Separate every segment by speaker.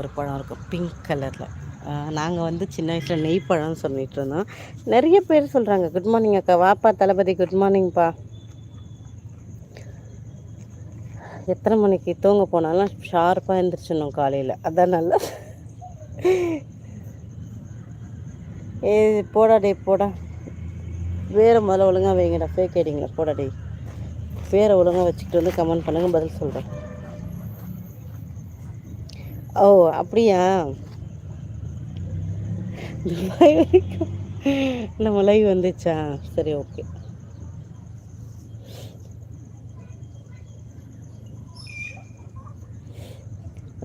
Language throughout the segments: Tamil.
Speaker 1: ஒரு பழம் இருக்கும் பிங்க் கலரில். நாங்கள் வந்து சின்ன வயசில் நெய் பழம்னு சொல்லிட்டு இருந்தோம். நிறைய பேர் சொல்கிறாங்க குட் மார்னிங் அக்கா, வாப்பா தளபதி, குட் மார்னிங்ப்பா. எத்தனை மணிக்கு தூங்க போனாலும் ஷார்ப்பாக எழுந்திரிச்சிடணும் காலையில், அதான் நல்லா. ஏ போடா டே போடா, வேறு முதல்ல ஒழுங்காக வைங்கடா, ஃபேக் ஐடிங்களா போடா டே. வேறு ஒழுங்காக வச்சுக்கிட்டு வந்து கமெண்ட் பண்ணுங்கள், பதில் சொல்கிறேன். ஓ அப்படியா, நம்ம லைவ் வந்துச்சா, சரி ஓகே.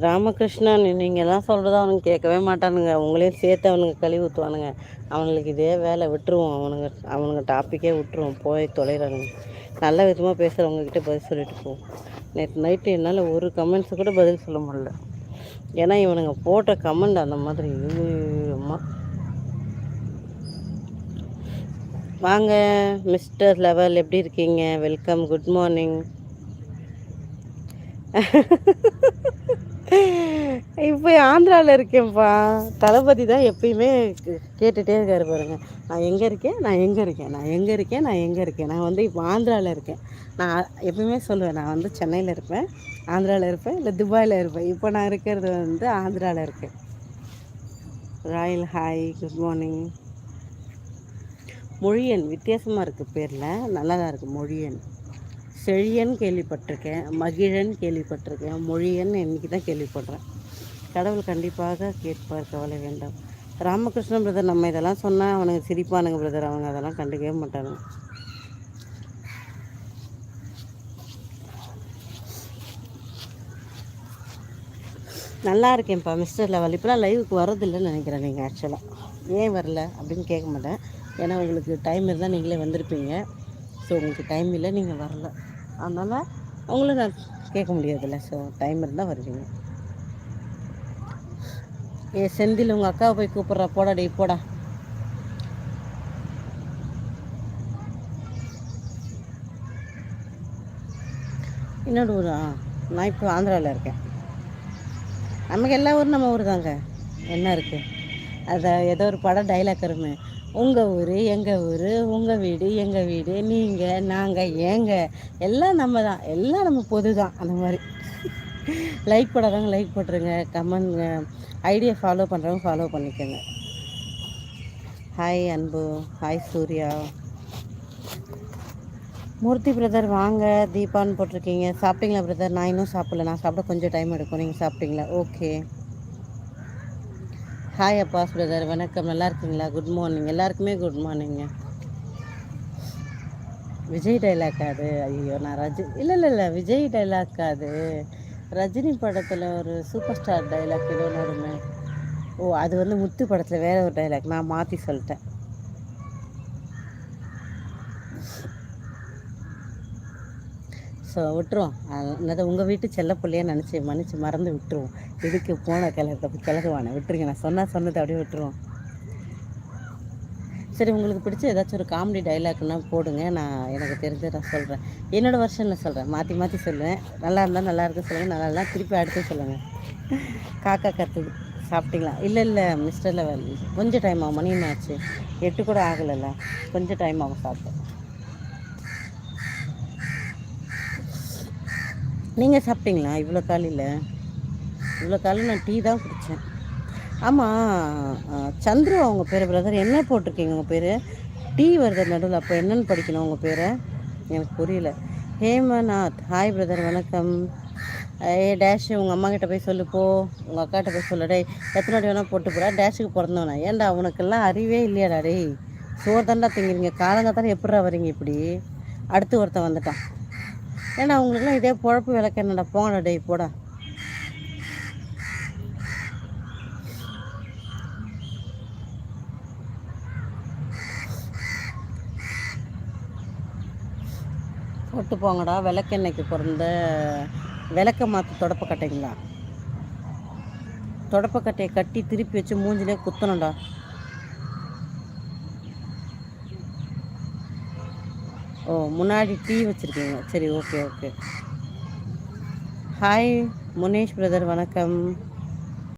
Speaker 1: ராமகிருஷ்ணன், நீங்கள்லாம் சொல்கிறத அவனுங்க கேட்கவே மாட்டானுங்க, உங்களையும் சேர்த்து அவனுங்க கழுவி ஊற்றுவானுங்க. அவனுங்களுக்கு இதே வேலை, விட்டுருவோம். அவனுங்க டாப்பிக்கே விட்டுருவோம், போய் தொலைகிறானுங்க. நல்ல விதமாக பேசுகிறவங்கக்கிட்ட பதில் சொல்லிட்டு போவோம். நேற்று நைட்டு என்னால் ஒரு கமெண்ட்ஸு கூட பதில் சொல்ல முடியல, ஏன்னா இவனுங்க போட்ட கமெண்ட் அந்த மாதிரி. அம்மா வாங்க மிஸ்டர் லெவல், எப்படி இருக்கீங்க? Welcome, good morning. இப்போ ஆந்திராவில் இருக்கேன்ப்பா. தளபதி தான் எப்பயுமே கேட்டுகிட்டே இருக்காரு பாருங்க, நான் எங்கே இருக்கேன், நான் எங்கே இருக்கேன், நான் எங்கே இருக்கேன், நான் எங்கே இருக்கேன். நான் வந்து இப்போ ஆந்திராவில் இருக்கேன். நான் எப்பயுமே சொல்லுவேன், நான் வந்து சென்னையில் இருப்பேன், ஆந்திராவில் இருப்பேன், இல்லை துபாயில் இருப்பேன். இப்போ நான் இருக்கிறது வந்து ஆந்திராவில் இருக்கேன். Royal hi, good morning. மொழியன் வித்தியாசமாக இருக்குது பேரில், நல்லா தான் இருக்குது மொழியன். செழியன் கேள்விப்பட்டிருக்கேன், மகிழன் கேள்விப்பட்டிருக்கேன், மொழியன் இன்றைக்கி தான் கேள்விப்படுறேன். கடவுள் கண்டிப்பாக கேட்பார், கவலை வேண்டாம். ராமகிருஷ்ணன் பிரதர், நம்ம இதெல்லாம் சொன்னால் அவனுங்க சிரிப்பானுங்க பிரதர், அவங்க அதெல்லாம் கண்டுக்கவே மாட்டானுங்க. நல்லா இருக்கேன்ப்பா மிஸ்டர் லெவல். இப்போலாம் லைவுக்கு வரதில்லைன்னு நினைக்கிறேன் நீங்கள். ஆக்சுவலாக ஏன் வரல அப்படின்னு கேட்க மாட்டேன், ஏன்னா உங்களுக்கு டைம் இருந்தால் நீங்களே வந்திருப்பீங்க. ஸோ உங்களுக்கு டைம் இல்லை, நீங்கள் வரல, அதனால் அவங்கள நான் கேட்க முடியாதுல்ல. ஸோ டைம் இருந்தால் வருவீங்க. ஏ செந்தில், உங்கள் அக்காவை போய் கூப்பிட்றா, போடா டே போடா. இன்னொரு ஊரா? நான் இப்போ ஆந்திராவில் இருக்கேன். நமக்கு எல்லா ஊரும் நம்ம ஊர் தாங்க, என்ன இருக்குது. அதை ஏதோ ஒரு படம் டைலாக் வருமே, உங்கள் ஊர் எங்கள் ஊர், உங்கள் வீடு எங்கள் வீடு, நீங்கள் நாங்கள் ஏங்க, எல்லாம் நம்ம தான், எல்லாம் நம்ம பொது தான், அந்த மாதிரி. லைக் போடாதவங்க லைக் போட்டுருங்க, கமெண்ட் ஐடியா ஃபாலோ பண்ணுறவங்க ஃபாலோ பண்ணிக்கோங்க. ஹாய் அன்பு, ஹாய் சூர்யா. மூர்த்தி பிரதர் வாங்க, தீபான்னு போட்டிருக்கீங்க. சாப்பிட்டீங்களா பிரதர்? நான் இன்னும் சாப்பிடல, நான் சாப்பிட கொஞ்சம் டைம் எடுக்கும். நீங்கள் சாப்பிட்டீங்களா? ஓகே. ஹாய் அப்பாஸ் பிரதர், வணக்கம், நல்லா இருக்கீங்களா? குட் மார்னிங், எல்லாருக்குமே குட் மார்னிங்க. விஜய் டைலாக் அது? ஐயோ, நான் இல்லை விஜய் டைலாக் அது, ரஜினி படத்தில் ஒரு சூப்பர் ஸ்டார் டைலாக் ஏதோ நடுமே. ஓ, அது வந்து முத்து படத்தில் வேறு ஒரு டைலாக், நான் மாற்றி சொல்லிட்டேன். ஸோ விட்டுருவோம், அதாவது உங்கள் வீட்டு செல்ல பிள்ளையே மன்னிச்சு மறந்து விட்டுருவோம். இதுக்கு போன கிளகுவானே விட்டுருங்க, நான் சொன்னதை அப்படியே விட்டுருவோம். சரி, உங்களுக்கு பிடிச்ச ஏதாச்சும் ஒரு காமெடி டைலாக்னா போடுங்க, நான் எனக்கு தெரிஞ்ச நான் சொல்கிறேன். என்னோடய வருஷனில் சொல்கிறேன், மாற்றி சொல்லுவேன். நல்லா இருந்தால் நல்லா இருக்கு சொல்லுங்கள், நல்லா இருந்தால் திருப்பி அடுத்து சொல்லுங்கள். காக்கா கற்றுது. சாப்பிட்டீங்களா? இல்லை மிஸ்டர் லெவல், கொஞ்சம் டைம் ஆகும். மணி என்ன ஆச்சு? 8 கூட ஆகலைல்ல, கொஞ்சம் டைம் ஆகும் சாப்பிட்டேன். நீங்கள் சாப்பிட்டீங்களா? இவ்வளோ காலையில் நான் டீ தான் குடித்தேன். ஆமாம், சந்துரு அவங்க பேர் பிரதர், என்ன போட்டிருக்கீங்க உங்கள் பேர்? டீ வருது நடுவில், அப்போ என்னென்னு படிக்கணும் உங்கள் பேரை? எனக்கு புரியல. ஹேமநாத், ஹாய் பிரதர், வணக்கம். டேஷ், உங்கள் அம்மா கிட்ட போய் சொல்லுப்போ, உங்கள் அக்காட்ட போய் சொல்லுடே, எத்தனை வாட்டி வேணால் போட்டு போடா, டேஷுக்கு பிறந்தவனா? ஏன்டா உனக்கெல்லாம் அறிவே இல்லையாடா டே? சோறு தாண்டா திங்கிறீங்க, காலங்காத்தானே எப்படா வரீங்க இப்படி? அடுத்து ஒருத்தன் வந்துட்டான். ஏன்னா அவங்களுக்குலாம் இதே பொழப்பு விளக்க என்னடா, போங்கடா டே போடா. போட்டு போங்கடா. விளக்கெண்ணெய்க்கு பிறந்த விளக்க மாற்ற தொடப்பக்கட்டைங்களா? தொடப்பக்கட்டையை கட்டி திருப்பி வச்சு மூஞ்சிலே குத்தணும்டா. ஓ, முன்னாடி டீ வச்சுருக்கீங்க, சரி ஓகே. ஹாய் முனேஷ் பிரதர், வணக்கம்.